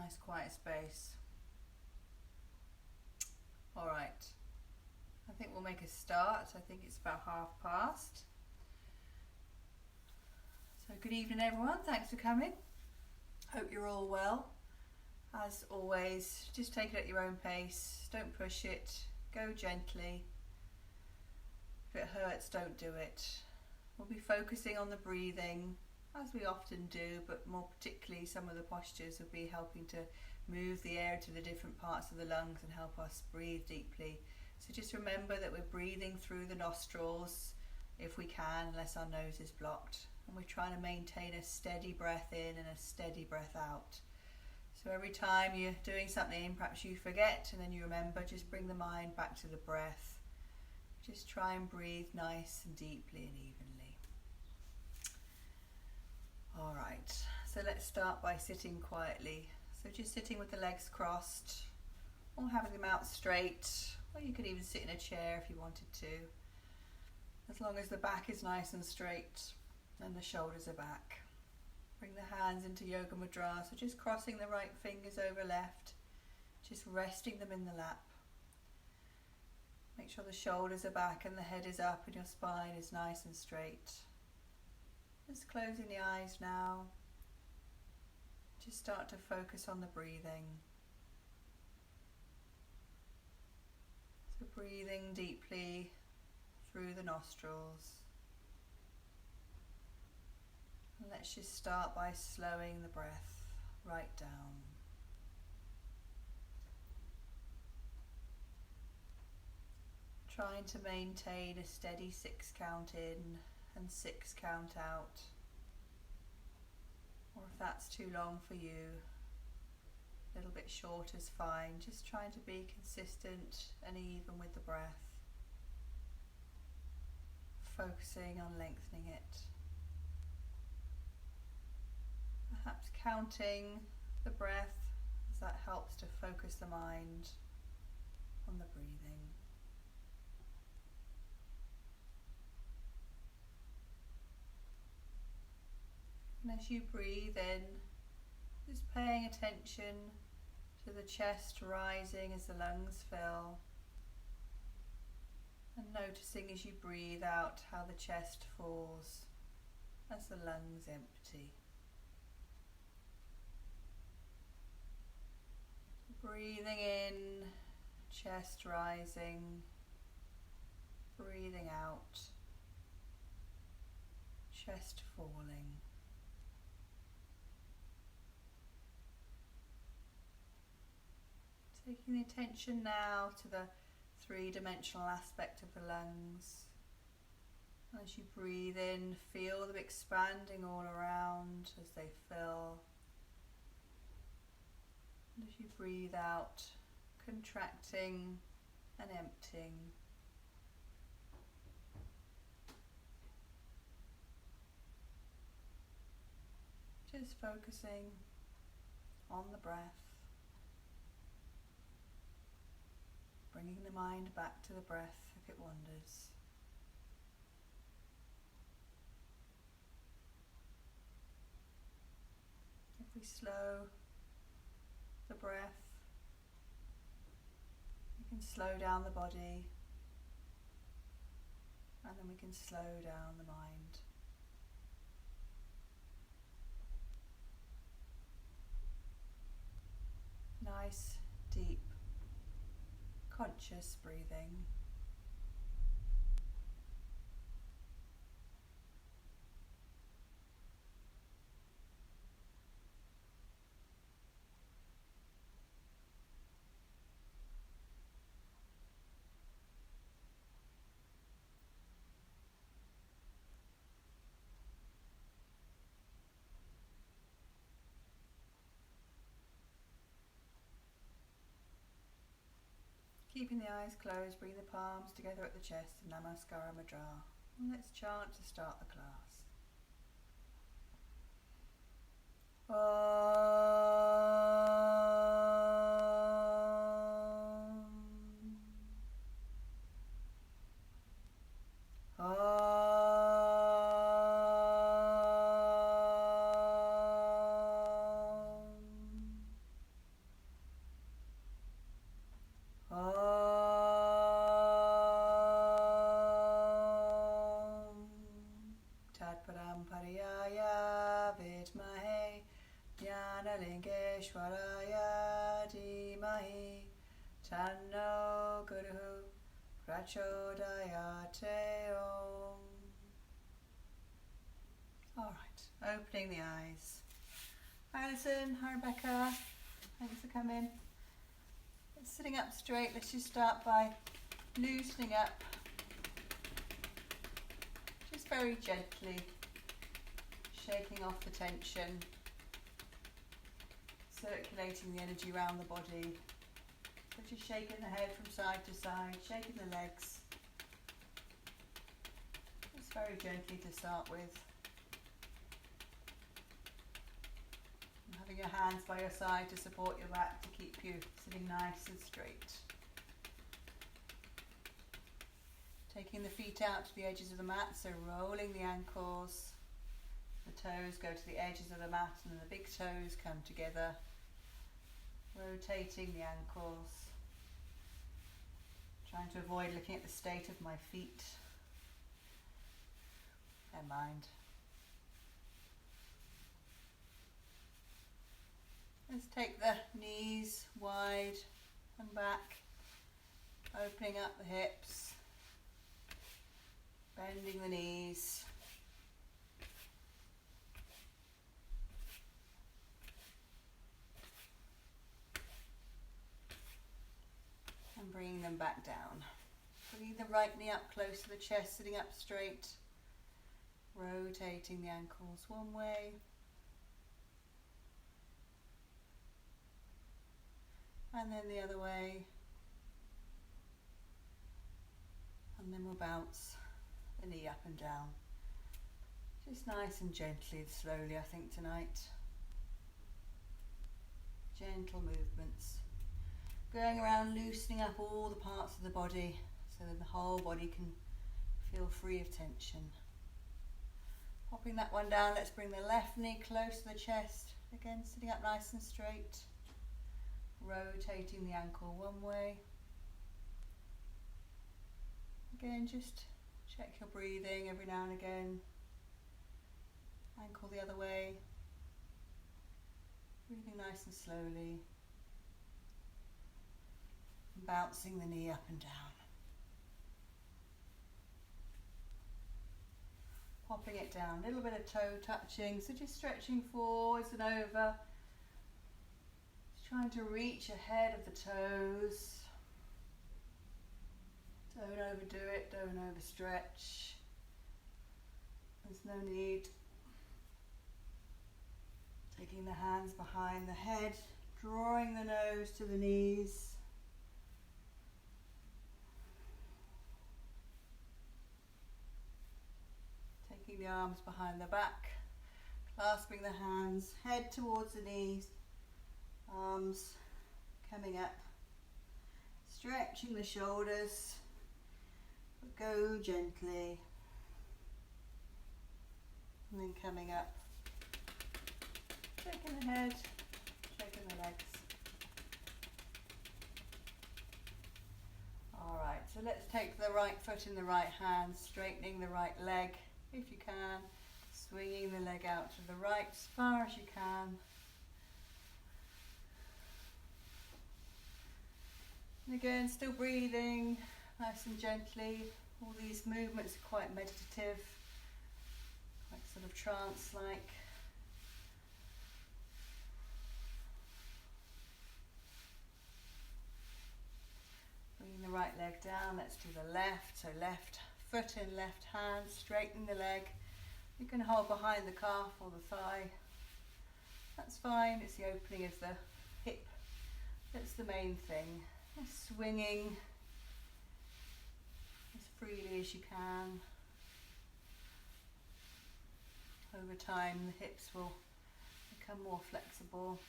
Nice quiet space. All right, I think we'll make a start. I think it's about past. So good evening everyone, thanks for coming. Hope you're all well. As always, just take it at your own pace, don't push it, go gently. If it hurts, don't do it. We'll be focusing on the breathing, as we often do, but more particularly some of the postures will be helping to move the air to the different parts of the lungs and help us breathe deeply. So just remember that we're breathing through the nostrils if we can, unless our nose is blocked. And we're trying to maintain a steady breath in and a steady breath out. So every time you're doing something, perhaps you forget and then you remember, just bring the mind back to the breath. Just try and breathe nice and deeply and evenly. Alright, so let's start by sitting quietly. So just sitting with the legs crossed, or having them out straight, or you could even sit in a chair if you wanted to. As long as the back is nice and straight and the shoulders are back. Bring the hands into Yoga Mudra, so just crossing the right fingers over left, just resting them in the lap. Make sure the shoulders are back and the head is up and your spine is nice and straight. Just closing the eyes now. Just start to focus on the breathing. So breathing deeply through the nostrils. And let's just start by slowing the breath right down. Trying to maintain a steady 6 count in and 6 count out. Or if that's too long for you, a little bit short is fine. Just trying to be consistent and even with the breath. Focusing on lengthening it. Perhaps counting the breath, as that helps to focus the mind on the breathing. And as you breathe in, just paying attention to the chest rising as the lungs fill, and noticing as you breathe out how the chest falls as the lungs empty. Breathing in, chest rising, breathing out, chest falling. Taking the attention now to the three-dimensional aspect of the lungs. As you breathe in, feel them expanding all around as they fill. And as you breathe out, contracting and emptying. Just focusing on the breath. Bringing the mind back to the breath if it wanders. If we slow the breath, we can slow down the body, and then we can slow down the mind. Nice, deep, conscious breathing. Keeping the eyes closed, bring the palms together at the chest in Namaskara Mudra. And let's chant to start the class. Parampariya Vidmahe Jnanalingeshwaraya Dhimahi Tanno Guru Prachodayate Om. Alright, opening the eyes. Hi Alison, hi Rebecca, thanks for coming. Sitting up straight, let's just start by loosening up, just very gently, shaking off the tension, circulating the energy around the body. So just shaking the head from side to side, shaking the legs, just very gently to start with. And having your hands by your side to support your back to keep you sitting nice and straight. Taking the feet out to the edges of the mat, so rolling the ankles. The toes go to the edges of the mat and then the big toes come together. Rotating the ankles. Trying to avoid looking at the state of my feet. Never mind. Let's take the knees wide and back. Opening up the hips. Bending the knees. And bringing them back down. Bringing the right knee up close to the chest, sitting up straight. Rotating the ankles one way. And then the other way. And then we'll bounce the knee up and down. Just nice and gently and slowly, I think, tonight. Gentle movements. Going around loosening up all the parts of the body so that the whole body can feel free of tension. Popping that one down, let's bring the left knee close to the chest. Again, sitting up nice and straight. Rotating the ankle one way. Again, just check your breathing every now and again. Ankle the other way. Breathing nice and slowly. Bouncing the knee up and down. Popping it down, a little bit of toe touching, so just stretching forwards and over. Just trying to reach ahead of the toes. Don't overdo it, don't overstretch. There's no need. Taking the hands behind the head, drawing the nose to the knees. Taking the arms behind the back, clasping the hands, head towards the knees, arms coming up, stretching the shoulders, but go gently, and then coming up, shaking the head, shaking the legs. Alright, so let's take the right foot in the right hand, straightening the right leg if you can, swinging the leg out to the right as far as you can. And again, still breathing nice and gently. All these movements are quite meditative, quite sort of trance-like. Bringing the right leg down, let's do the left. So left foot in, left hand, straightening the leg. You can hold behind the calf or the thigh. That's fine, it's the opening of the hip. That's the main thing. Just swinging as freely as you can. Over time the hips will become more flexible.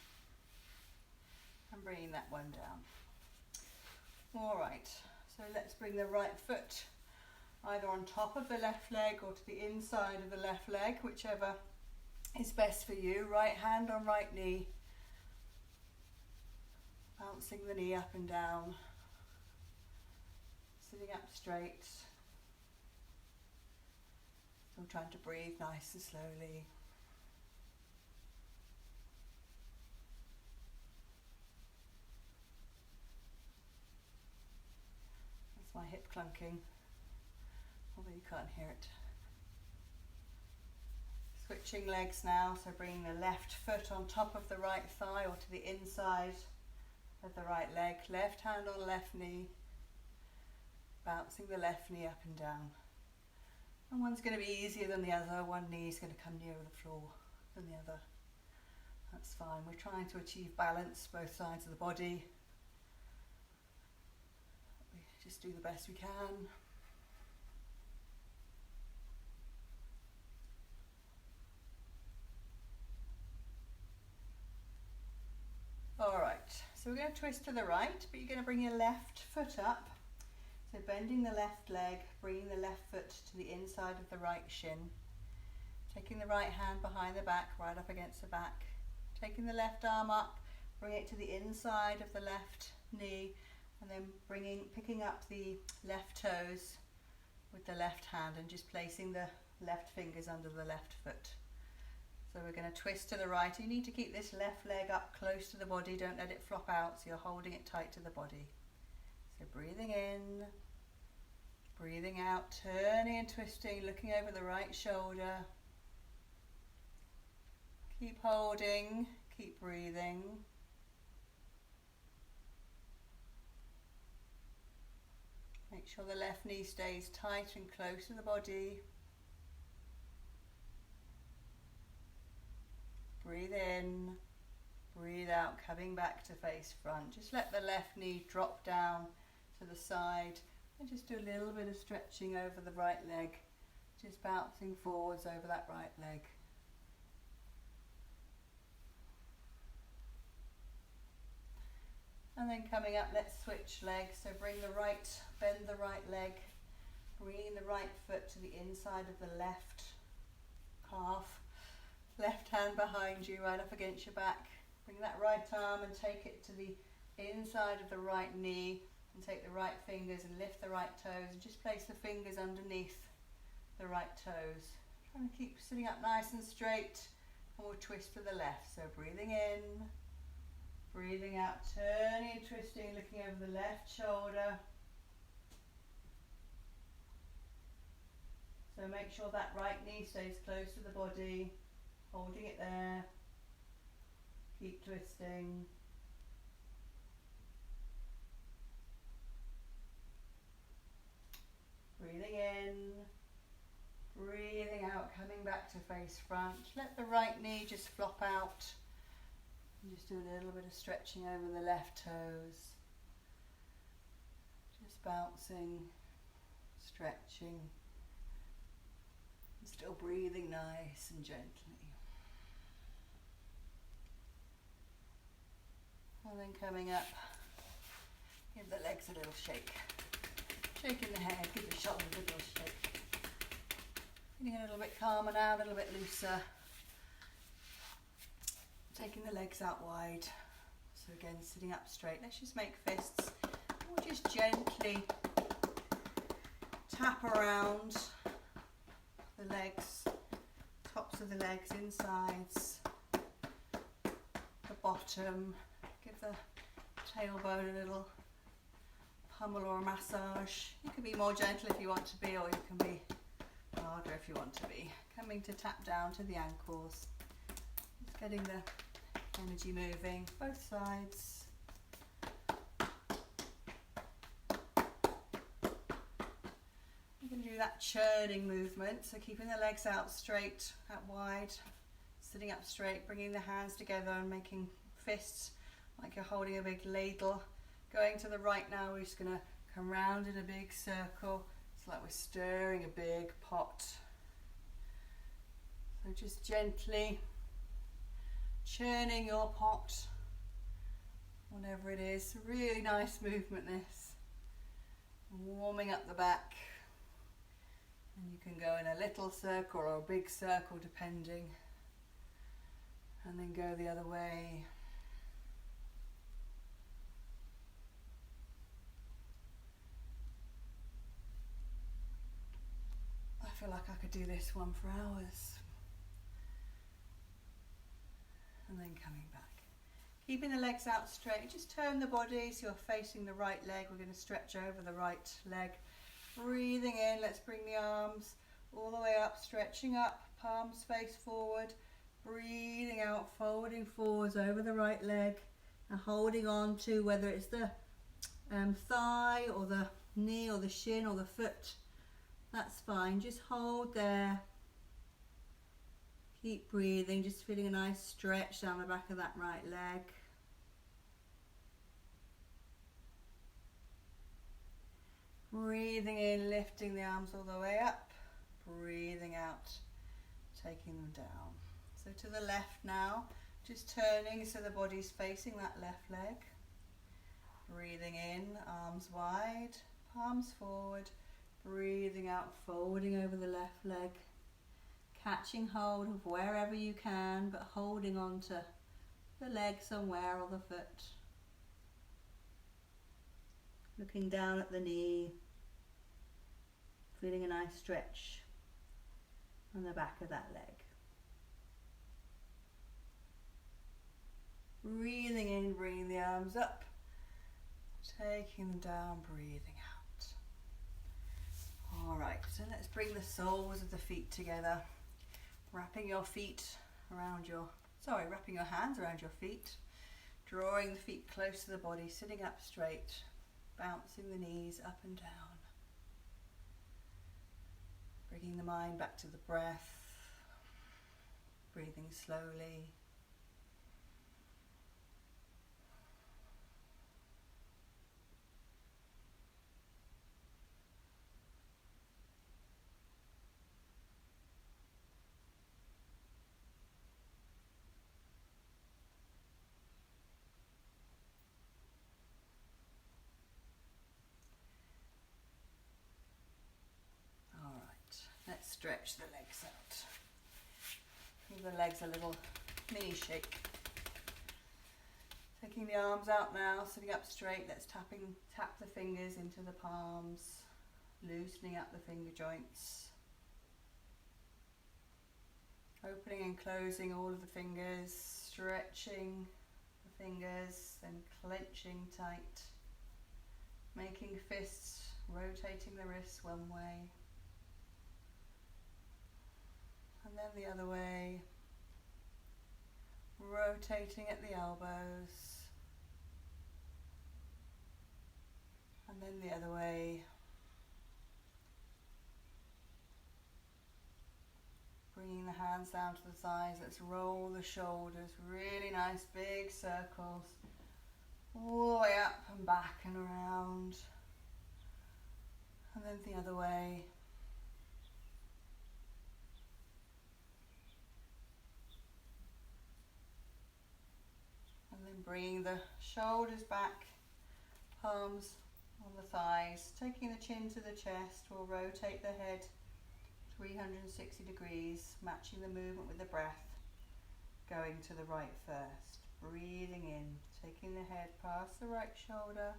And bringing that one down. Alright, so let's bring the right foot either on top of the left leg or to the inside of the left leg, whichever is best for you. Right hand on right knee. Bouncing the knee up and down. Sitting up straight. Still trying to breathe nice and slowly. That's my hip clunking, although you can't hear it. Switching legs now, so bringing the left foot on top of the right thigh or to the inside of the right leg, left hand on left knee, bouncing the left knee up and down. And one's going to be easier than the other, one knee is going to come nearer the floor than the other. That's fine, we're trying to achieve balance both sides of the body. We just do the best we can. Alright, so we're going to twist to the right, but you're going to bring your left foot up. So bending the left leg, bringing the left foot to the inside of the right shin. Taking the right hand behind the back, right up against the back. Taking the left arm up, bring it to the inside of the left knee, and then picking up the left toes with the left hand and just placing the left fingers under the left foot. So we're going to twist to the right. You need to keep this left leg up close to the body, don't let it flop out, so you're holding it tight to the body. So breathing in, breathing out, turning and twisting, looking over the right shoulder. Keep holding, keep breathing. Make sure the left knee stays tight and close to the body. Breathe in, breathe out, coming back to face front. Just let the left knee drop down to the side and just do a little bit of stretching over the right leg, just bouncing forwards over that right leg. And then coming up, let's switch legs. So bring the right, bend the right leg, bringing the right foot to the inside of the left calf. Left hand behind you, right up against your back. Bring that right arm and take it to the inside of the right knee and take the right fingers and lift the right toes and just place the fingers underneath the right toes. Trying to keep sitting up nice and straight, and we'll twist to the left. So breathing in, breathing out, turning and twisting, looking over the left shoulder. So make sure that right knee stays close to the body. Holding it there, keep twisting. Breathing in, breathing out, coming back to face front. Let the right knee just flop out. And just do a little bit of stretching over the left toes. Just bouncing, stretching. And still breathing nice and gently. And then coming up, give the legs a little shake. Shaking the head, give the shoulders a little shake. Getting a little bit calmer now, a little bit looser. Taking the legs out wide. So again, sitting up straight. Let's just make fists. We'll just gently tap around the legs, tops of the legs, insides, the bottom. Give the tailbone a little pummel or a massage. You can be more gentle if you want to be, or you can be harder if you want to be. Coming to tap down to the ankles. Just getting the energy moving, both sides. We're going to do that churning movement, so keeping the legs out straight, out wide, sitting up straight, bringing the hands together and making fists like you're holding a big ladle. Going to the right now, we're just going to come round in a big circle. It's like we're stirring a big pot. So just gently churning your pot, whatever it is. A really nice movement this. Warming up the back. And you can go in a little circle or a big circle depending. And then go the other way. feel like I could do this one for hours. And then coming back. Keeping the legs out straight, just turn the body so you're facing the right leg. We're going to stretch over the right leg. Breathing in, let's bring the arms all the way up, stretching up, palms face forward. Breathing out, folding forwards over the right leg and holding on to whether it's the thigh or the knee or the shin or the foot. That's fine, just hold there. Keep breathing, just feeling a nice stretch down the back of that right leg. Breathing in, lifting the arms all the way up. Breathing out, taking them down. So to the left now, just turning so the body's facing that left leg. Breathing in, arms wide, palms forward. Breathing out, folding over the left leg. Catching hold of wherever you can, but holding on to the leg somewhere or the foot. Looking down at the knee, feeling a nice stretch on the back of that leg. Breathing in, bringing the arms up, taking them down, breathing out. Alright, so let's bring the soles of the feet together. Wrapping your hands around your feet, drawing the feet close to the body, sitting up straight, bouncing the knees up and down. Bringing the mind back to the breath, breathing slowly. Let's stretch the legs out. Give the legs a little mini shake. Taking the arms out now, sitting up straight. Let's tap the fingers into the palms, loosening up the finger joints. Opening and closing all of the fingers, stretching the fingers, then clenching tight. Making fists, rotating the wrists one way. And then the other way, rotating at the elbows, and then the other way, bringing the hands down to the thighs. Let's roll the shoulders, really nice big circles, all the way up and back and around, and then the other way. And then bringing the shoulders back, palms on the thighs, taking the chin to the chest. We'll rotate the head 360 degrees, matching the movement with the breath, going to the right first. Breathing in, taking the head past the right shoulder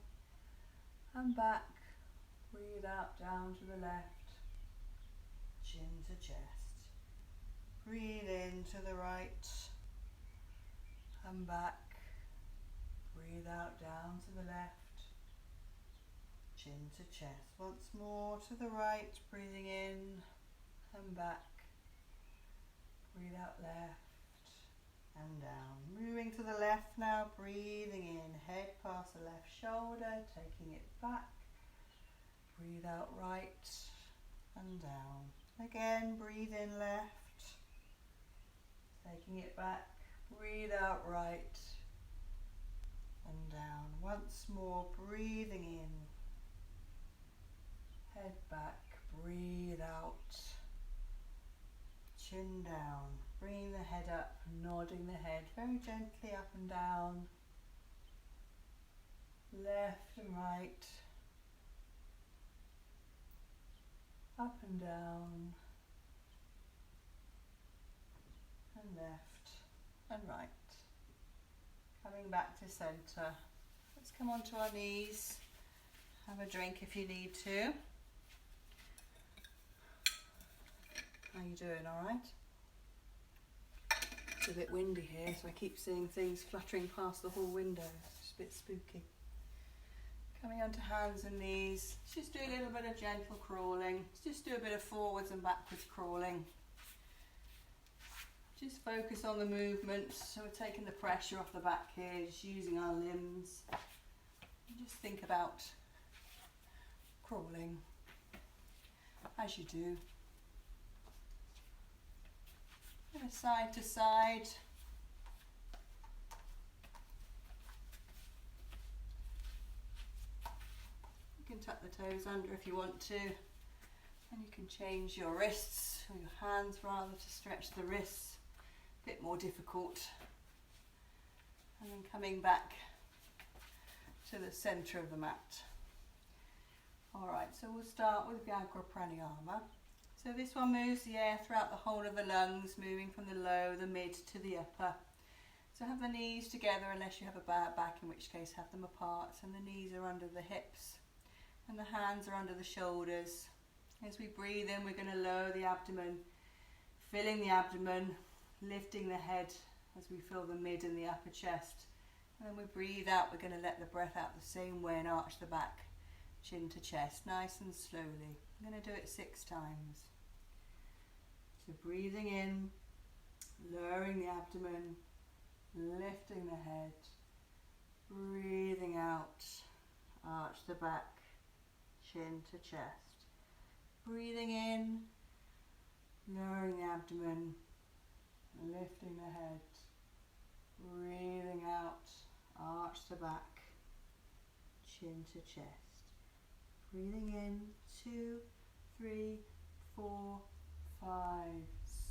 and back. Breathe out down to the left, chin to chest. Breathe in to the right and back. Breathe out down to the left, chin to chest. Once more to the right, breathing in and back. Breathe out left and down. Moving to the left now, breathing in, head past the left shoulder, taking it back. Breathe out right and down. Again, breathe in left, taking it back. Breathe out right and down. Once more, breathing in, head back, breathe out, chin down, bringing the head up, nodding the head very gently up and down, left and right, up and down, and left and right. Coming back to centre. Let's come onto our knees. Have a drink if you need to. How you doing, all right? It's a bit windy here, so I keep seeing things fluttering past the hall window. It's a bit spooky. Coming onto hands and knees. Just do a little bit of gentle crawling. Just do a bit of forwards and backwards crawling. Just focus on the movement, so we're taking the pressure off the back here, just using our limbs. And just think about crawling as you do. And side to side. You can tuck the toes under if you want to, and you can change your wrists or your hands rather to stretch the wrists. A bit more difficult. And then coming back to the centre of the mat. Alright, so we'll start with Vyagra Pranayama. So this one moves the air throughout the whole of the lungs, moving from the low, the mid to the upper. So have the knees together unless you have a bad back, in which case have them apart. And the knees are under the hips and the hands are under the shoulders. As we breathe in, we're going to lower the abdomen, filling the abdomen, lifting the head as we fill the mid and the upper chest. And then we breathe out, we're going to let the breath out the same way and arch the back, chin to chest, nice and slowly. I'm going to do it 6 times. So breathing in, lowering the abdomen, lifting the head, breathing out, arch the back, chin to chest. Breathing in, lowering the abdomen, lifting the head, breathing out, arch the back, chin to chest. Breathing in, 2, 3, 4, 5,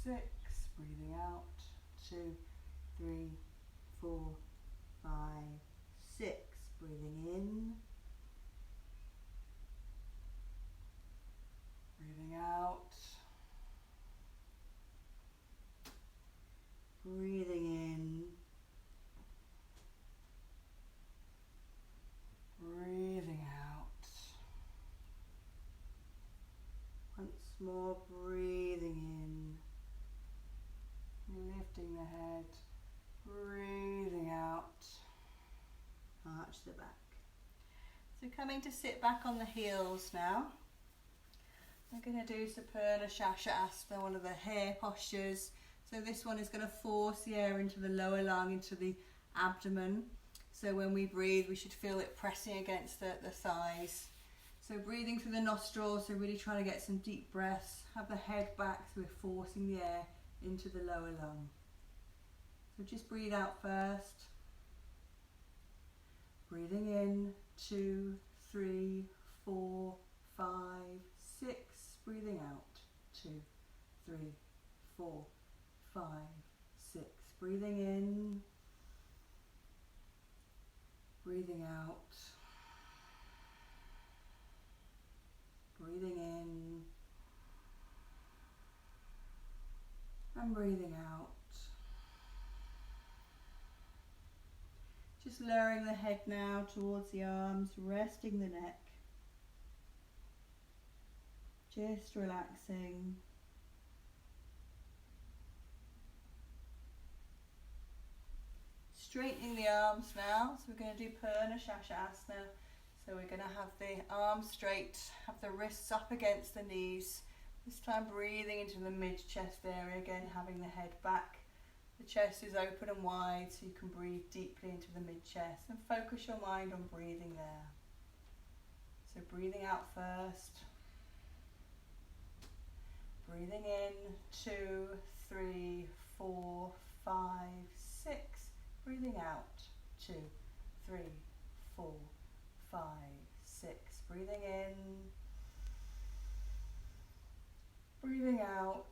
6. Breathing out, 2, 3, 4, 5, 6. Breathing in. Breathing out. Breathing in. Breathing out. Once more, breathing in. Lifting the head. Breathing out. Arch the back. So coming to sit back on the heels now. We're going to do Supurna Shasasana, one of the hair postures. So this one is going to force the air into the lower lung, into the abdomen. So when we breathe, we should feel it pressing against the thighs. So breathing through the nostrils, so really trying to get some deep breaths. Have the head back, so we're forcing the air into the lower lung. So just breathe out first. Breathing in, 2, 3, 4, 5, 6. Breathing out, 2, 3, 4, 5, 6. Breathing in. Breathing out. Breathing in. And breathing out. Just lowering the head now towards the arms, resting the neck. Just relaxing. Straightening the arms now. So we're going to do Purna Shasasana. So we're going to have the arms straight, have the wrists up against the knees. This time breathing into the mid-chest area, again having the head back. The chest is open and wide, so you can breathe deeply into the mid-chest and focus your mind on breathing there. So breathing out first. Breathing in, 2, 3, 4, 5, 6. Breathing out, 2, 3, 4, 5, 6. Breathing in. Breathing out.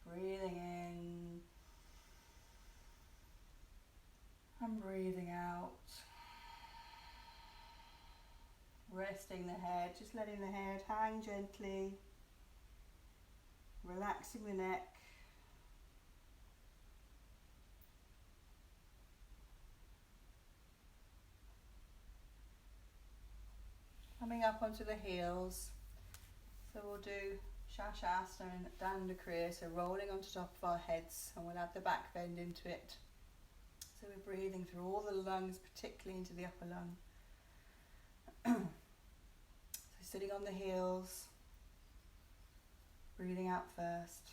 Breathing in. And breathing out. Resting the head, just letting the head hang gently. Relaxing the neck. Coming up onto the heels. So we'll do Shashasana and Danda Kriya, so rolling onto top of our heads, and we'll add the back bend into it. So we're breathing through all the lungs, particularly into the upper lung. So sitting on the heels, breathing out first.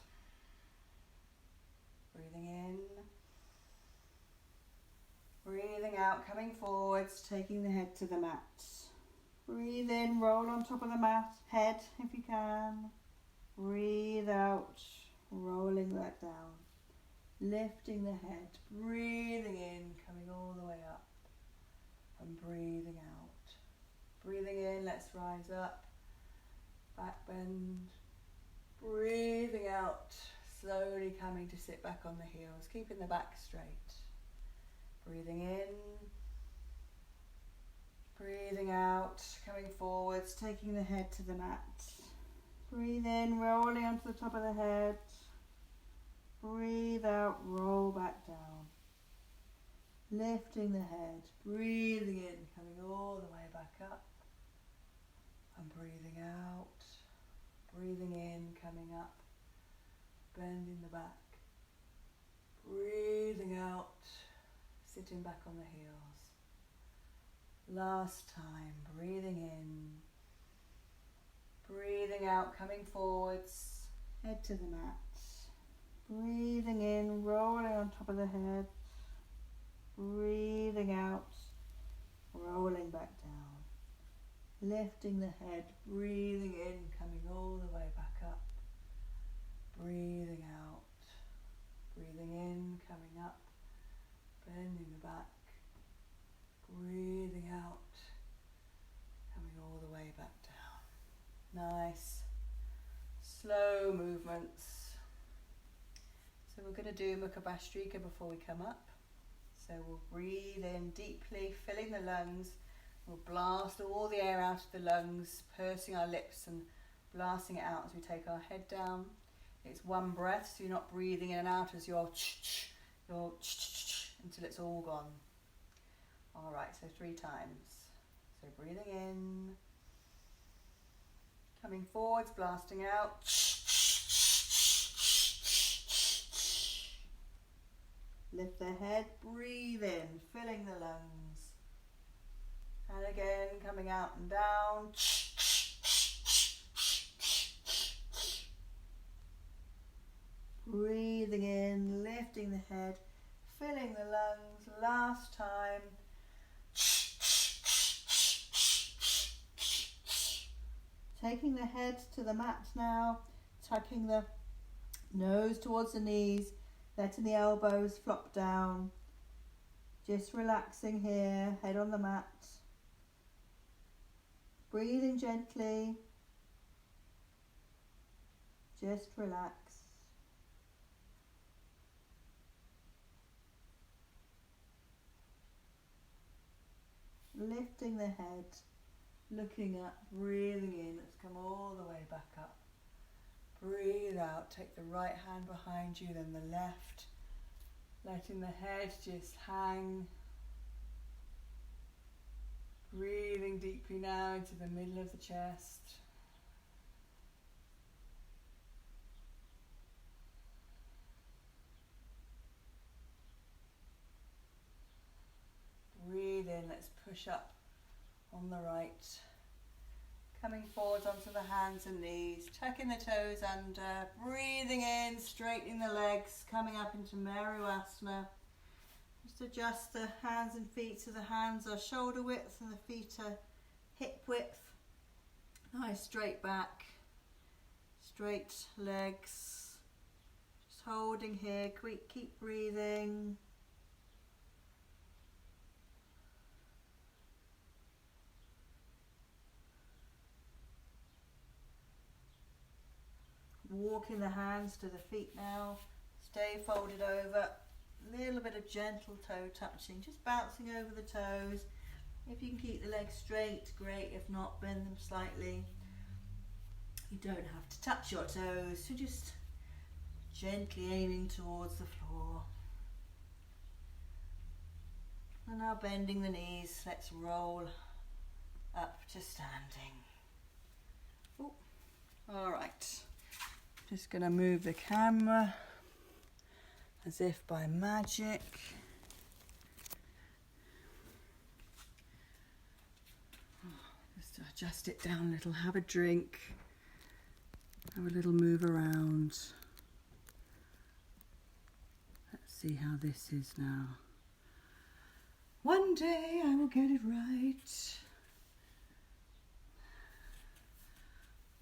Breathing in. Breathing out, coming forwards, taking the head to the mat. Breathe in, roll on top of the mat, head if you can. Breathe out, rolling back down. Lifting the head, breathing in, coming all the way up. And breathing out. Breathing in, let's rise up. Back bend. Breathing out, slowly coming to sit back on the heels, keeping the back straight. Breathing in. Breathing out, coming forwards, taking the head to the mat. Breathe in, rolling onto the top of the head. Breathe out, roll back down. Lifting the head, breathing in, coming all the way back up. And breathing out. Breathing in, coming up. Bending the back. Breathing out, sitting back on the heels. Last time, breathing in, breathing out, coming forwards, head to the mat. Breathing in, rolling on top of the head. Breathing out, rolling back down. Lifting the head, breathing in, coming all the way back up. Breathing out, breathing in, coming up, bending the back. Breathing out, coming all the way back down. Nice, slow movements. So we're going to do Mukha Bhastrika before we come up. So we'll breathe in deeply, filling the lungs. We'll blast all the air out of the lungs, pursing our lips and blasting it out as we take our head down. It's one breath, so you're not breathing in and out as your until it's all gone. Alright, so 3 times. So breathing in, coming forwards, blasting out. Lift the head, breathe in, filling the lungs. And again, coming out and down. Breathing in, lifting the head, filling the lungs. Last time. Taking the head to the mat now, tucking the nose towards the knees, letting the elbows flop down. Just relaxing here, head on the mat. Breathing gently. Just relax. Lifting the head. Looking up, breathing in, let's come all the way back up. Breathe out, take the right hand behind you, then the left. Letting the head just hang. Breathing deeply now into the middle of the chest. Breathe in, let's push up on the right, coming forwards onto the hands and knees, tucking the toes under, breathing in, straightening the legs, coming up into Merivasana. Just adjust the hands and feet so the hands are shoulder width and the feet are hip width. Nice straight back, straight legs. Just holding here, keep breathing. Walking the hands to the feet now, stay folded over, a little bit of gentle toe touching, just bouncing over the toes. If you can keep the legs straight, great, if not, bend them slightly. You don't have to touch your toes, so just gently aiming towards the floor. And now bending the knees, let's roll up to standing. Ooh. All right, just going to move the camera as if by magic. Just adjust it down a little, have a drink, have a little move around. Let's see how this is now. One day I will get it right.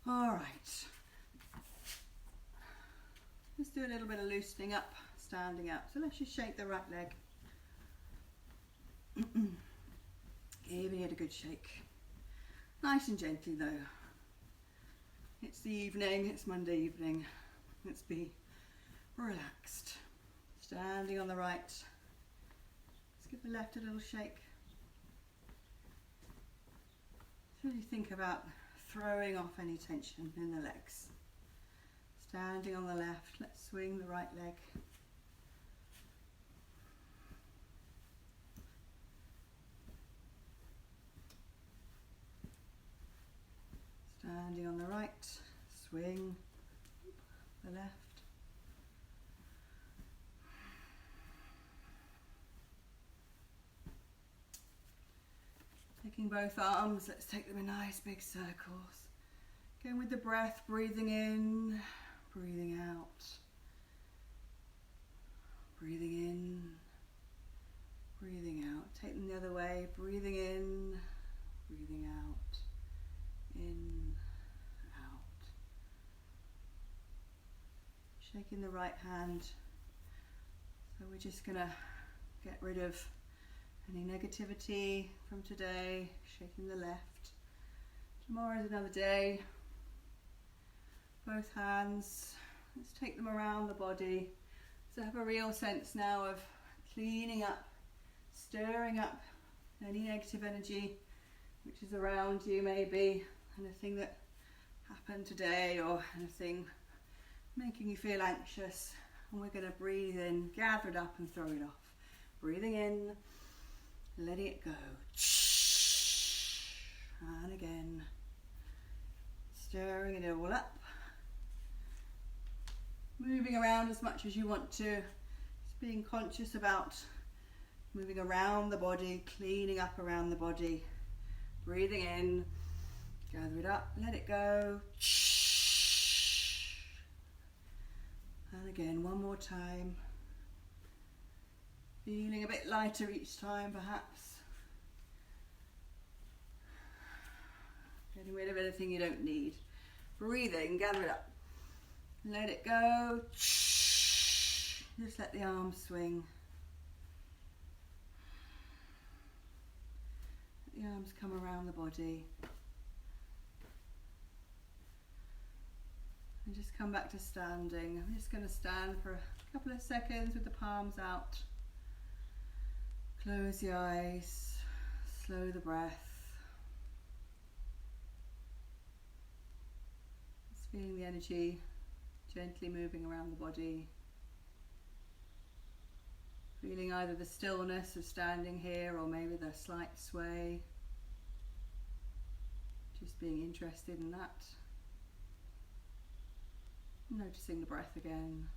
All right. Let's do a little bit of loosening up, standing up. So let's just shake the right leg. Giving it a good shake. Nice and gently though. It's the evening, it's Monday evening. Let's be relaxed. Standing on the right. Let's give the left a little shake. Let's really think about throwing off any tension in the legs. Standing on the left, let's swing the right leg. Standing on the right, swing the left. Taking both arms, let's take them in nice big circles. Going with the breath, breathing in, breathing out. Breathing in, breathing out. Take them the other way, breathing in, breathing out. In, out. Shaking the right hand. So we're just going to get rid of any negativity from today. Shaking the left. Tomorrow is another day. Both hands. Let's take them around the body. So have a real sense now of cleaning up, stirring up any negative energy which is around you maybe. Anything that happened today or anything making you feel anxious, and we're going to breathe in, gather it up and throw it off. Breathing in, letting it go, and again stirring it all up, moving around as much as you want to, just being conscious about moving around the body, cleaning up around the body. Breathing in, gather it up, let it go. And again, one more time. Feeling a bit lighter each time, perhaps. Getting rid of anything you don't need. Breathing, gather it up. Let it go. Just let the arms swing. Let the arms come around the body. And just come back to standing. I'm just going to stand for a couple of seconds with the palms out. Close the eyes, slow the breath. Just feeling the energy gently moving around the body. Feeling either the stillness of standing here or maybe the slight sway. Just being interested in that. Noticing the breath again.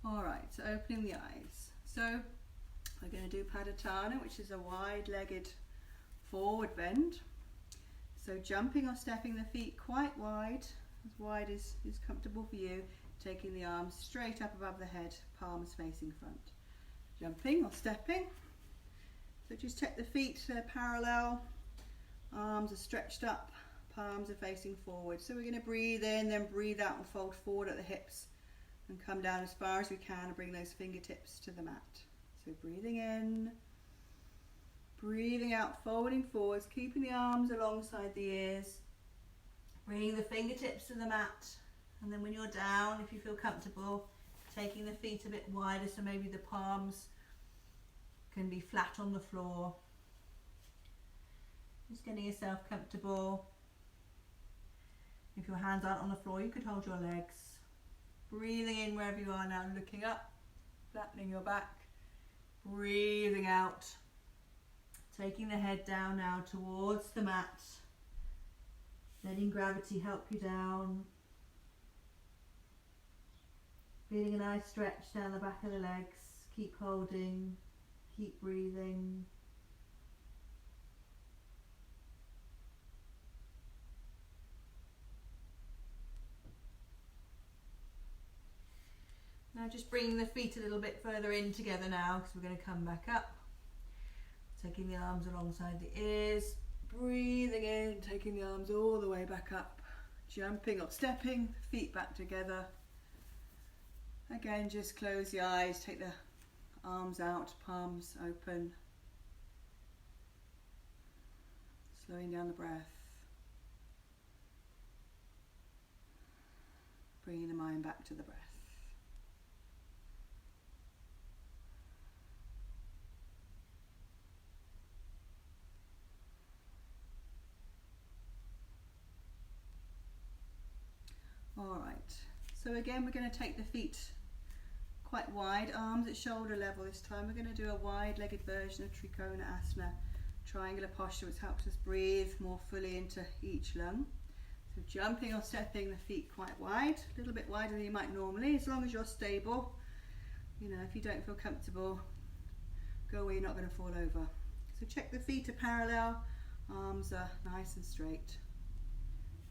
Alright, so opening the eyes. So we're going to do Padotana, which is a wide-legged forward bend. So jumping or stepping the feet quite wide as comfortable for you, taking the arms straight up above the head, palms facing front. Jumping or stepping. So just check the feet parallel, arms are stretched up, palms are facing forward. So we're going to breathe in, then breathe out and fold forward at the hips and come down as far as we can and bring those fingertips to the mat. So breathing in, breathing out, folding forwards, keeping the arms alongside the ears, bringing the fingertips to the mat, and then when you're down, if you feel comfortable, taking the feet a bit wider so maybe the palms can be flat on the floor. Just getting yourself comfortable. If your hands aren't on the floor, you could hold your legs. Breathing in wherever you are now, looking up, flattening your back. Breathing out. Taking the head down now towards the mat. Letting gravity help you down. Feeling a nice stretch down the back of the legs. Keep holding. Keep breathing. Now just bringing the feet a little bit further in together now, because we're going to come back up. Taking the arms alongside the ears, breathing in, taking the arms all the way back up, jumping or stepping, feet back together. Again, just close the eyes, take the arms out, palms open. Slowing down the breath. Bringing the mind back to the breath. Alright, so again we're going to take the feet quite wide, arms at shoulder level this time. We're going to do a wide-legged version of Trikona Asana, triangular posture, which helps us breathe more fully into each lung. So jumping or stepping the feet quite wide, a little bit wider than you might normally, as long as you're stable. You know, if you don't feel comfortable, go where you're not going to fall over. So check the feet are parallel, arms are nice and straight.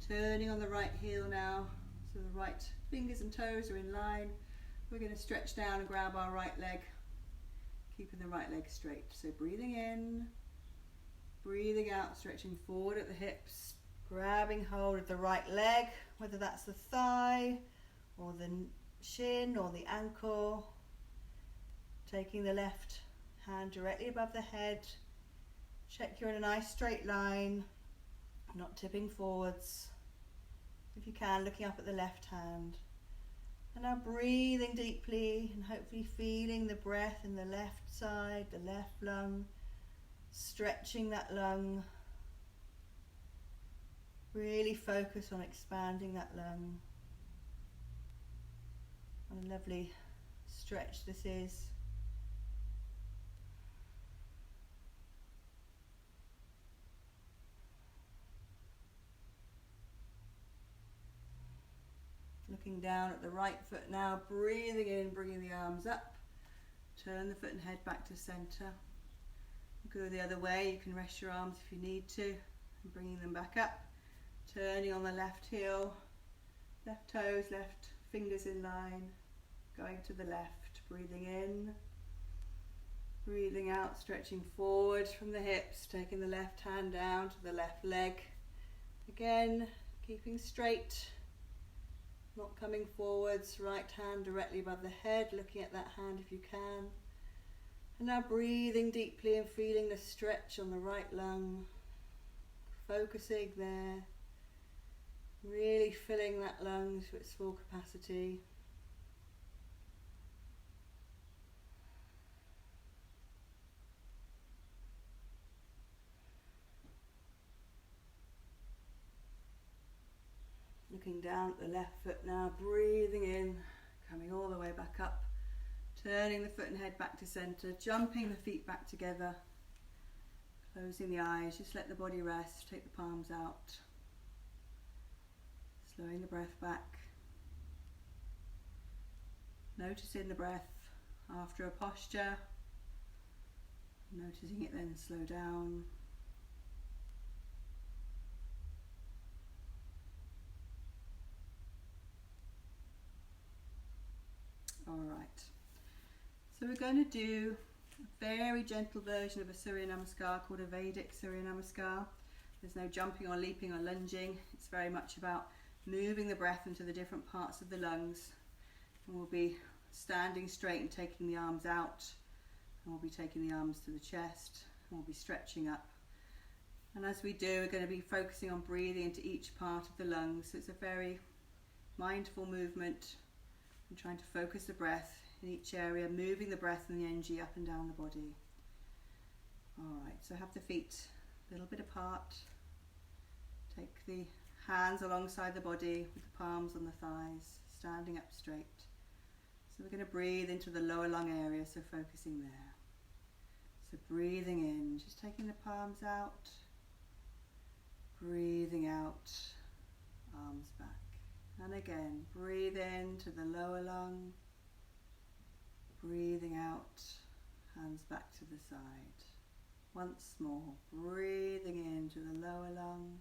Turning on the right heel now. So the right fingers and toes are in line. We're going to stretch down and grab our right leg, keeping the right leg straight. So breathing in, breathing out, stretching forward at the hips, grabbing hold of the right leg, whether that's the thigh or the shin or the ankle. Taking the left hand directly above the head. Check you're in a nice straight line, not tipping forwards. If you can, looking up at the left hand. And now breathing deeply and hopefully feeling the breath in the left side, the left lung, stretching that lung. Really focus on expanding that lung. What a lovely stretch this is. Looking down at the right foot now, breathing in, bringing the arms up. Turn the foot and head back to center. Go the other way, you can rest your arms if you need to, and bringing them back up. Turning on the left heel, left toes, left fingers in line, going to the left, breathing in, breathing out, stretching forward from the hips, taking the left hand down to the left leg. Again, keeping straight. Not coming forwards, right hand directly above the head, looking at that hand if you can. And now breathing deeply and feeling the stretch on the right lung. Focusing there. Really filling that lung to its full capacity. Looking down at the left foot now, breathing in, coming all the way back up, turning the foot and head back to center, jumping the feet back together, closing the eyes, just let the body rest, take the palms out, slowing the breath back, noticing the breath after a posture, noticing it then slow down. Alright, so we're going to do a very gentle version of a Surya Namaskar called a Vedic Surya Namaskar. There's no jumping or leaping or lunging. It's very much about moving the breath into the different parts of the lungs. And we'll be standing straight and taking the arms out. And we'll be taking the arms to the chest. And we'll be stretching up. And as we do, we're going to be focusing on breathing into each part of the lungs. So it's a very mindful movement. And trying to focus the breath in each area, moving the breath and the energy up and down the body. Alright, so have the feet a little bit apart. Take the hands alongside the body with the palms on the thighs, standing up straight. So we're going to breathe into the lower lung area, so focusing there. So breathing in, just taking the palms out, breathing out, arms back. And again, breathe into the lower lung, breathing out, hands back to the side. Once more, breathing into the lower lung,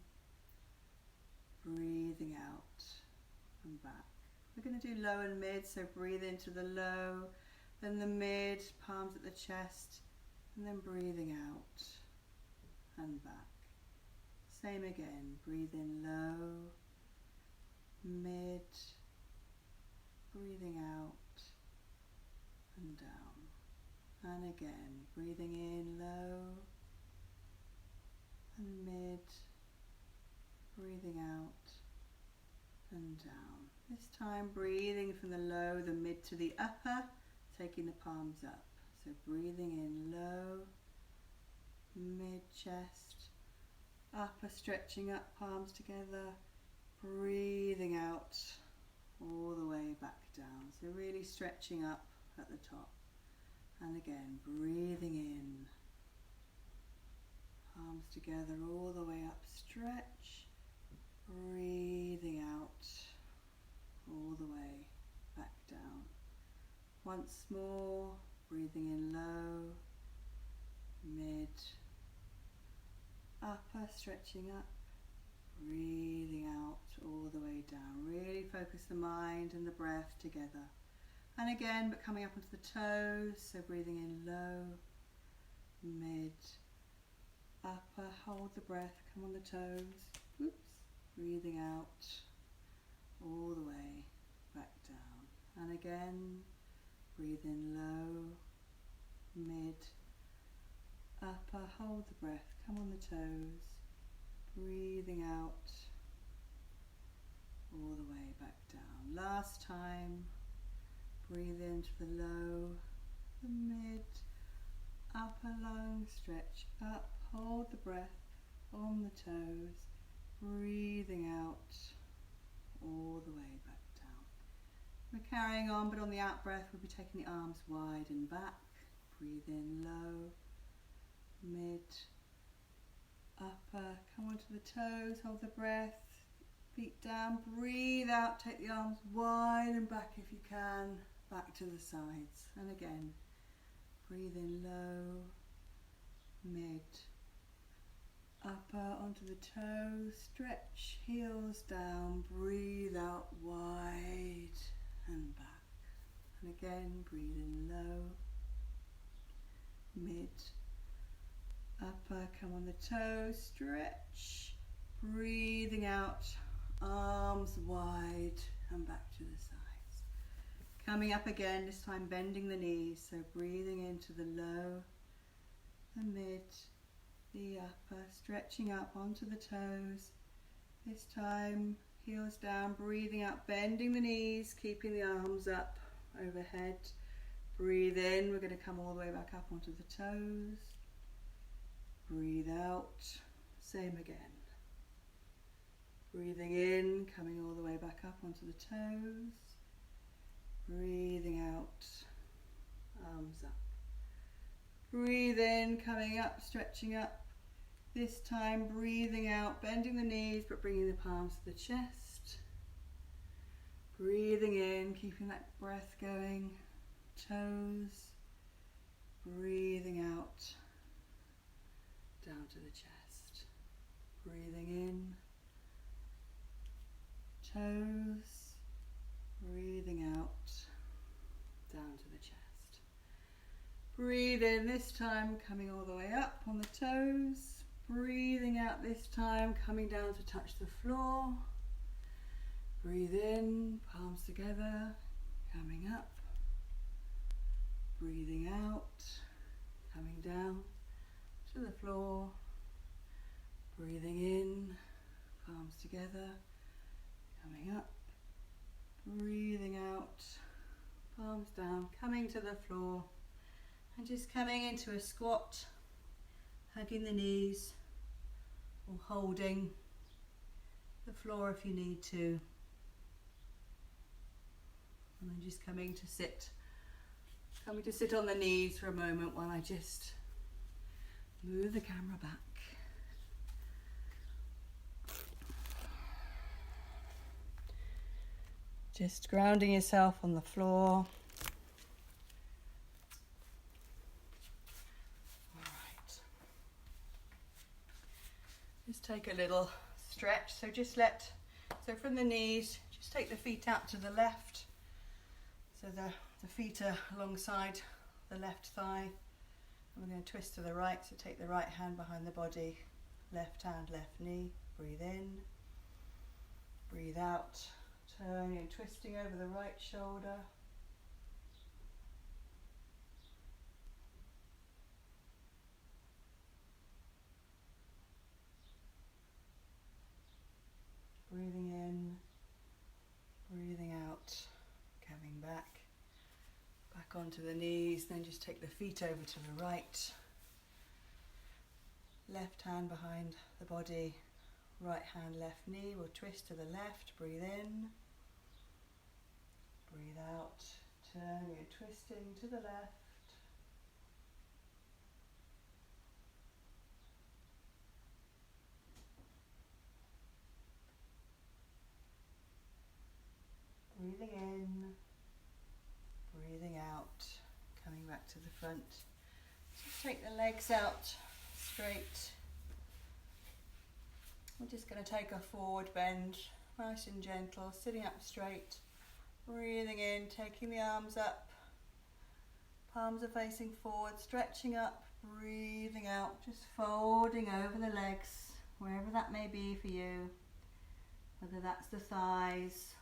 breathing out and back. We're going to do low and mid, so breathe into the low, then the mid, palms at the chest, and then breathing out and back. Same again, breathe in low, mid, breathing out and down. And again, breathing in low and mid, breathing out and down. This time breathing from the low, the mid to the upper, taking the palms up. So breathing in low, mid chest, upper stretching up, palms together, breathing out all the way back down. So really stretching up at the top. And again, breathing in, palms together all the way up, stretch, breathing out all the way back down. Once more, breathing in low, mid, upper, stretching up, breathing out all the way down. Really focus the mind and the breath together. And again, but coming up onto the toes, so breathing in low, mid, upper, hold the breath, come on the toes, oops, breathing out all the way back down. And again, breathe in low, mid, upper, hold the breath, come on the toes, breathing out all the way back down. Last time, breathe into the low, the mid, upper lung, stretch up, hold the breath on the toes, breathing out all the way back down. We're carrying on, but on the out breath we'll be taking the arms wide and back. Breathe in low, mid, upper, come onto the toes, hold the breath, feet down, breathe out, take the arms wide and back if you can, back to the sides. And again, breathe in low, mid, upper onto the toes, stretch, heels down, breathe out wide and back. And again, breathe in low, mid, upper, come on the toes, stretch, breathing out, arms wide and back to the sides. Coming up again, this time bending the knees, so breathing into the low, the mid, the upper, stretching up onto the toes. This time, heels down, breathing out, bending the knees, keeping the arms up overhead. Breathe in, we're going to come all the way back up onto the toes. Breathe out, same again. Breathing in, coming all the way back up onto the toes. Breathing out, arms up. Breathe in, coming up, stretching up. This time breathing out, bending the knees but bringing the palms to the chest. Breathing in, keeping that breath going. Toes. Breathing out, down to the chest. Breathing in. Toes. Breathing out, down to the chest. Breathe in this time, coming all the way up on the toes. Breathing out this time, coming down to touch the floor. Breathe in, palms together, coming up. Breathing out, coming down to the floor. Breathing in, palms together, coming up. Breathing out, palms down, coming to the floor, and just coming into a squat, hugging the knees or holding the floor if you need to. And then just coming to sit on the knees for a moment while I just Move the camera back. Just grounding yourself on the floor. Alright. Just take a little stretch. So from the knees, just take the feet out to the left. So the feet are alongside the left thigh. And we're going to twist to the right. So take the right hand behind the body. Left hand, left knee. Breathe in. Breathe out. Turning and twisting over the right shoulder. Breathing in, breathing out, coming back onto the knees, then just take the feet over to the right. Left hand behind the body, right hand, left knee. We'll twist to the left, breathe in. Breathe out, turning and twisting to the left. Breathing in, breathing out, coming back to the front. Just take the legs out straight. We're just going to take a forward bend, nice and gentle, sitting up straight. Breathing in, taking the arms up, palms are facing forward, stretching up, breathing out, just folding over the legs, wherever that may be for you, whether that's the thighs,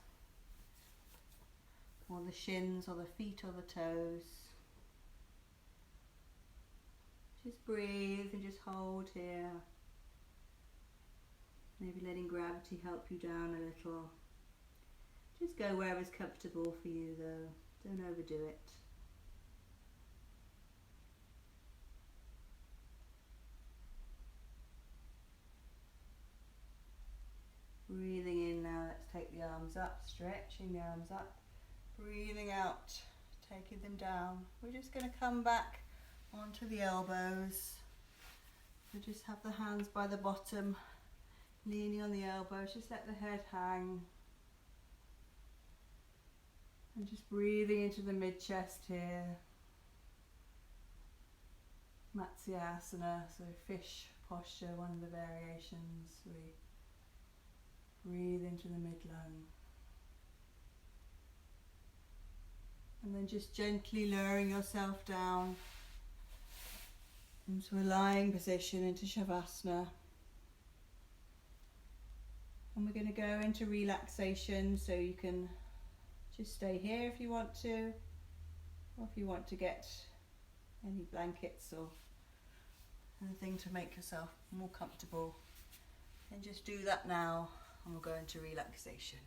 or the shins, or the feet, or the toes. Just breathe and just hold here. Maybe letting gravity help you down a little. Just go wherever's comfortable for you though, don't overdo it. Breathing in now, let's take the arms up, stretching the arms up. Breathing out, taking them down. We're just going to come back onto the elbows. We just have the hands by the bottom, leaning on the elbows, just let the head hang. And just breathing into the mid-chest here. Matsyasana, so fish posture, one of the variations. We breathe into the mid-lung. And then just gently lowering yourself down into a lying position, into Shavasana. And we're going to go into relaxation, so you can just stay here if you want to, or if you want to get any blankets or anything to make yourself more comfortable, then just do that now and we'll go into relaxation.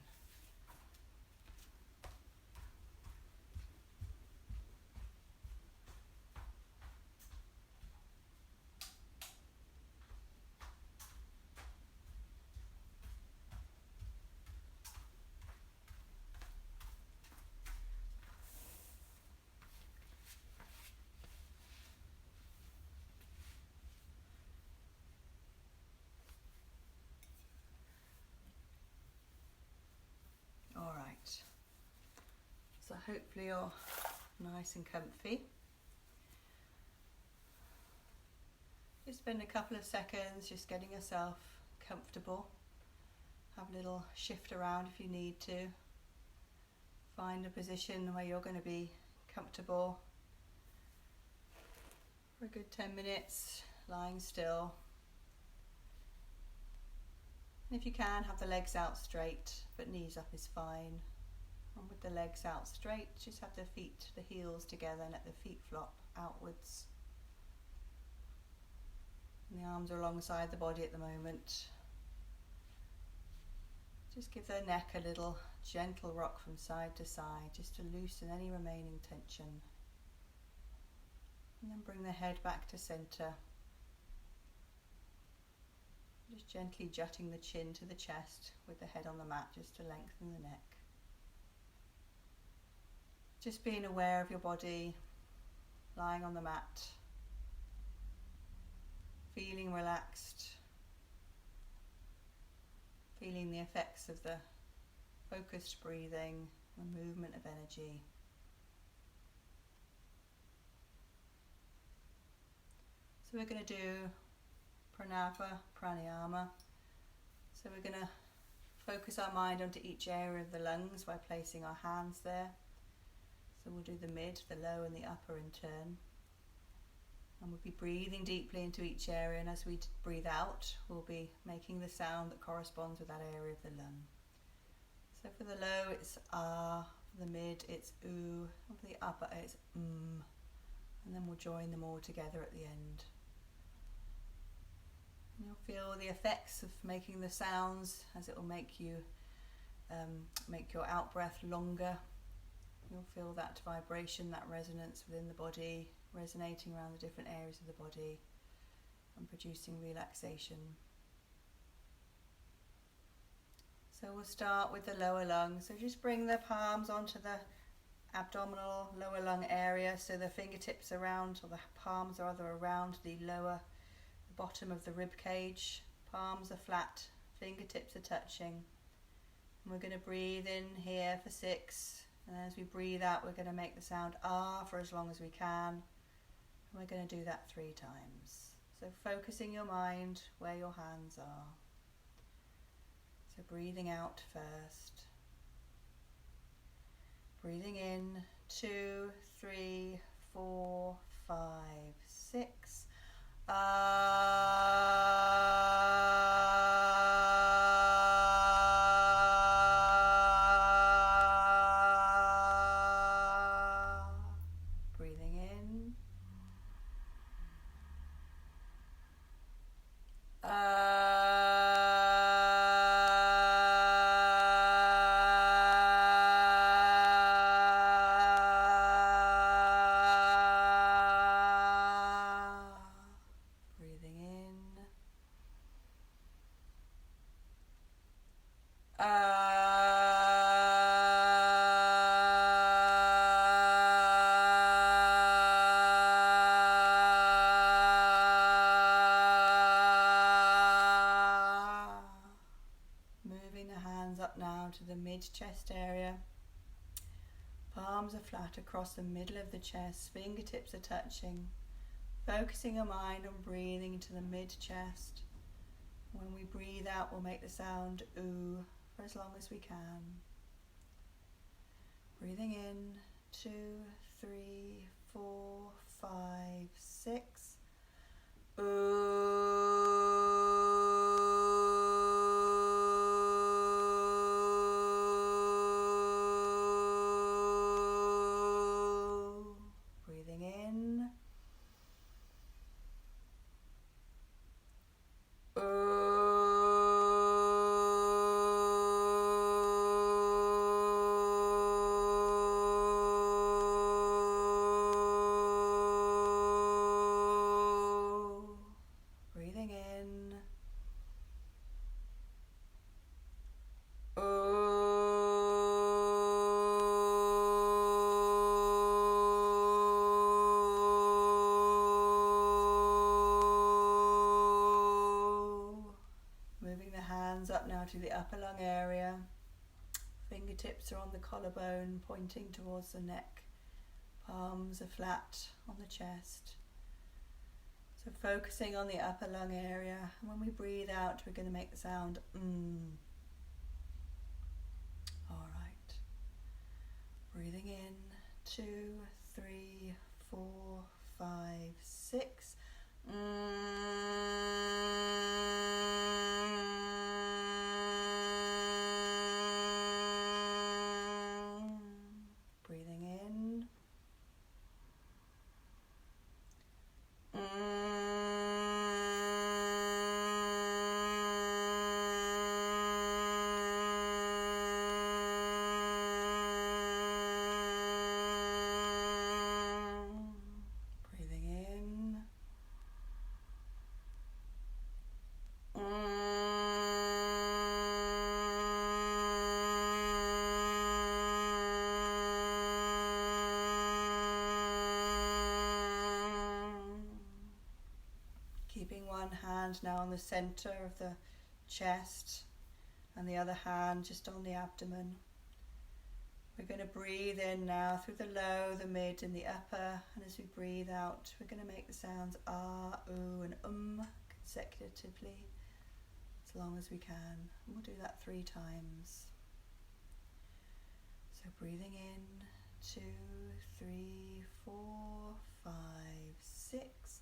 So hopefully you're nice and comfy. Just spend a couple of seconds just getting yourself comfortable. Have a little shift around if you need to. Find a position where you're going to be comfortable for a good 10 minutes, lying still. And if you can, have the legs out straight, but knees up is fine. And with the legs out straight, just have the heels together and let the feet flop outwards. And the arms are alongside the body at the moment. Just give the neck a little gentle rock from side to side, just to loosen any remaining tension. And then bring the head back to center. Just gently jutting the chin to the chest with the head on the mat, just to lengthen the neck. Just being aware of your body lying on the mat. feeling relaxed, feeling the effects of the focused breathing, the movement of energy. So we're going to do pranayama. So we're going to focus our mind onto each area of the lungs by placing our hands there. So we'll do the mid, the low and the upper in turn. And we'll be breathing deeply into each area, and as we breathe out, we'll be making the sound that corresponds with that area of the lung. So for the low it's ah, for the mid it's oo, and for the upper it's and then we'll join them all together at the end. And you'll feel the effects of making the sounds as it will make you make your out breath longer. You'll feel that vibration, that resonance within the body, resonating around the different areas of the body and producing relaxation. So we'll start with the lower lung. So just bring the palms onto the abdominal lower lung area, so the fingertips around, or the palms are rather around the bottom of the rib cage. Palms are flat, fingertips are touching. And we're going to breathe in here for 6, and as we breathe out we're going to make the sound ah for as long as we can, and we're going to do that 3 times. So focusing your mind where your hands are. So breathing out first. Breathing in 2, 3, 4, 5, 6. Breathing in. To the mid-chest area. Palms are flat across the middle of the chest, fingertips are touching. Focusing your mind on breathing into the mid-chest. When we breathe out, we'll make the sound oo for as long as we can. Breathing in 2, 3, 4, 5, 6. Up now to the upper lung area. Fingertips are on the collarbone, pointing towards the neck. Palms are flat on the chest. So focusing on the upper lung area, and when we breathe out we're going to make the sound Alright. Breathing in 2, 3, 4, 5, 6. Breathing in. Breathing in. hand now on the center of the chest and the other hand just on the abdomen. We're going to breathe in now through the low, the mid and the upper, and as we breathe out we're going to make the sounds ah, oo and consecutively as long as we can. And we'll do that 3 times. So breathing in 2, 3, 4, 5, 6.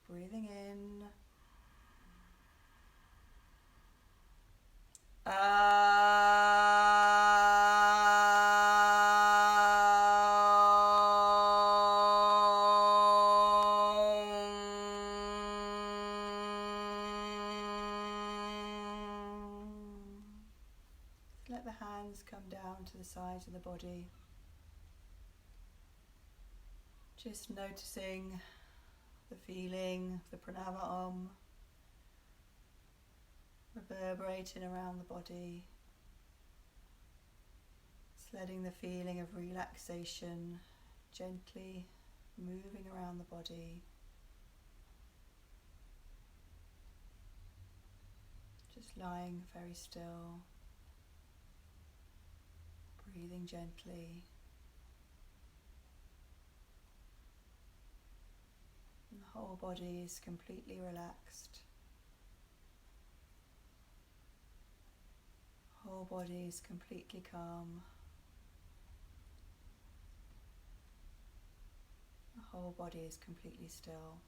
Breathing in. Breathing in. Let the hands come down to the sides of the body. Just noticing the feeling of the pranava om reverberating around the body. Just letting the feeling of relaxation gently moving around the body. Just lying very still. Breathing gently. And the whole body is completely relaxed. The whole body is completely calm. The whole body is completely still.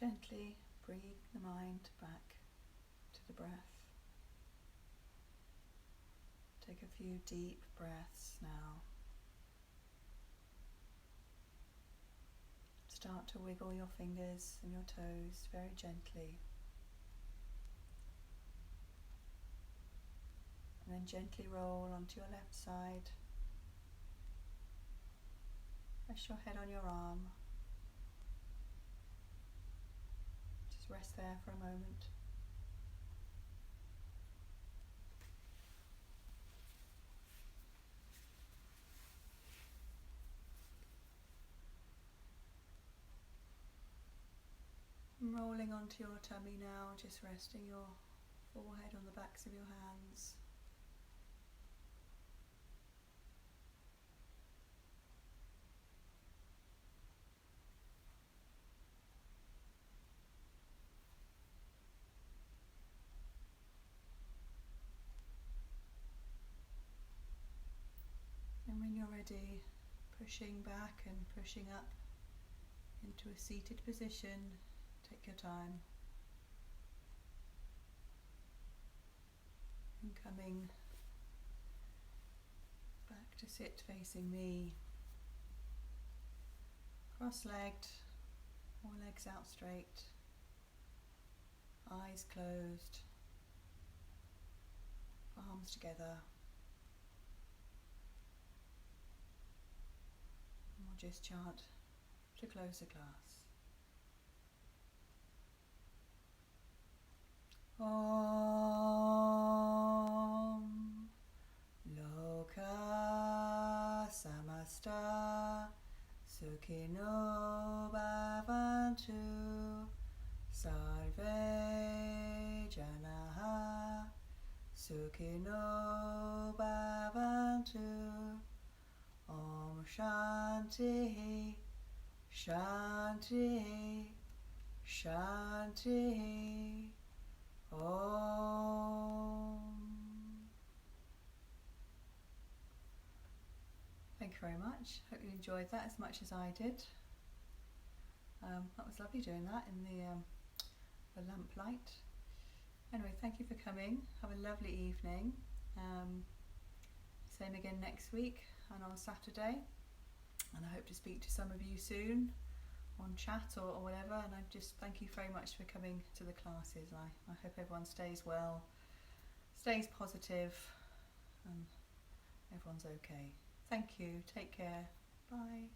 Gently bring the mind back to the breath. Take a few deep breaths now. Start to wiggle your fingers and your toes very gently. And then gently roll onto your left side. Rest your head on your arm. Just rest there for a moment. Rolling onto your tummy now, just resting your forehead on the backs of your hands. And when you're ready, pushing back and pushing up into a seated position. Take your time. And coming back to sit facing me, cross-legged, Or legs out straight, eyes closed, palms together. And we'll just chant to close the class. Om Loka Samasta Sukhino Bhavantu Sarve Janaha Sukhino Bhavantu Om Shanti Shanti Shanti Om. Thank you very much. Hope you enjoyed that as much as I did. That was lovely doing that in the lamplight. Anyway, thank you for coming. Have a lovely evening. Same again next week and on Saturday. And I hope to speak to some of you soon on chat or whatever. And I just thank you very much for coming to the classes. I hope everyone stays well, stays positive, and everyone's okay. Thank you. Take care. Bye.